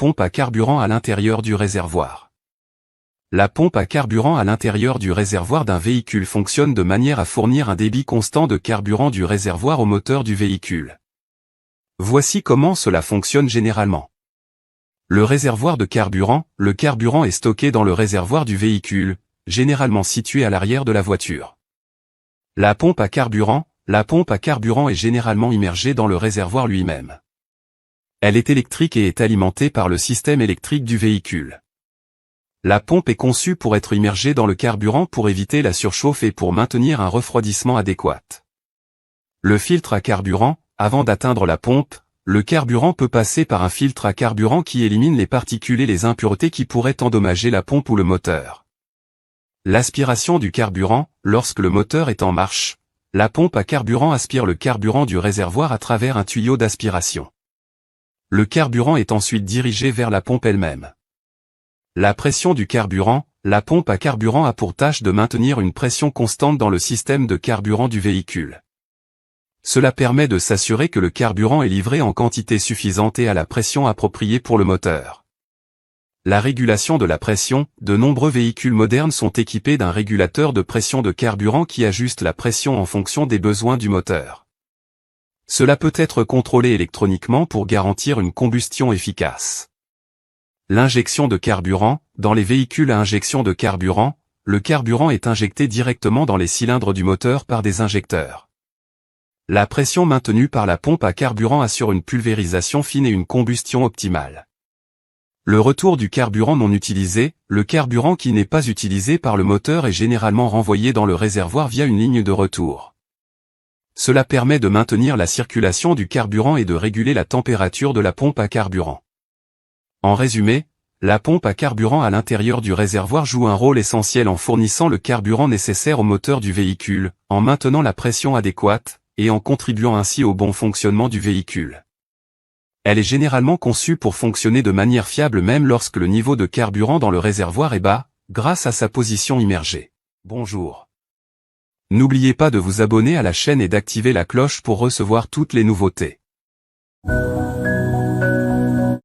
pompe à carburant à l'intérieur du réservoir. La pompe à carburant à l'intérieur du réservoir d'un véhicule fonctionne de manière à fournir un débit constant de carburant du réservoir au moteur du véhicule. Voici comment cela fonctionne généralement. Le réservoir de carburant, le carburant est stocké dans le réservoir du véhicule, généralement situé à l'arrière de la voiture. La pompe à carburant est généralement immergée dans le réservoir lui-même. Elle est électrique et est alimentée par le système électrique du véhicule. La pompe est conçue pour être immergée dans le carburant pour éviter la surchauffe et pour maintenir un refroidissement adéquat. Le filtre à carburant, avant d'atteindre la pompe, le carburant peut passer par un filtre à carburant qui élimine les particules et les impuretés qui pourraient endommager la pompe ou le moteur. L'aspiration du carburant, lorsque le moteur est en marche, la pompe à carburant aspire le carburant du réservoir à travers un tuyau d'aspiration. Le carburant est ensuite dirigé vers la pompe elle-même. La pression du carburant, la pompe à carburant a pour tâche de maintenir une pression constante dans le système de carburant du véhicule. Cela permet de s'assurer que le carburant est livré en quantité suffisante et à la pression appropriée pour le moteur. La régulation de la pression, de nombreux véhicules modernes sont équipés d'un régulateur de pression de carburant qui ajuste la pression en fonction des besoins du moteur. Cela peut être contrôlé électroniquement pour garantir une combustion efficace. L'injection de carburant, dans les véhicules à injection de carburant, le carburant est injecté directement dans les cylindres du moteur par des injecteurs. La pression maintenue par la pompe à carburant assure une pulvérisation fine et une combustion optimale. Le retour du carburant non utilisé, le carburant qui n'est pas utilisé par le moteur est généralement renvoyé dans le réservoir via une ligne de retour. Cela permet de maintenir la circulation du carburant et de réguler la température de la pompe à carburant. En résumé, la pompe à carburant à l'intérieur du réservoir joue un rôle essentiel en fournissant le carburant nécessaire au moteur du véhicule, en maintenant la pression adéquate, et en contribuant ainsi au bon fonctionnement du véhicule. Elle est généralement conçue pour fonctionner de manière fiable même lorsque le niveau de carburant dans le réservoir est bas, grâce à sa position immergée. Bonjour. N'oubliez pas de vous abonner à la chaîne et d'activer la cloche pour recevoir toutes les nouveautés.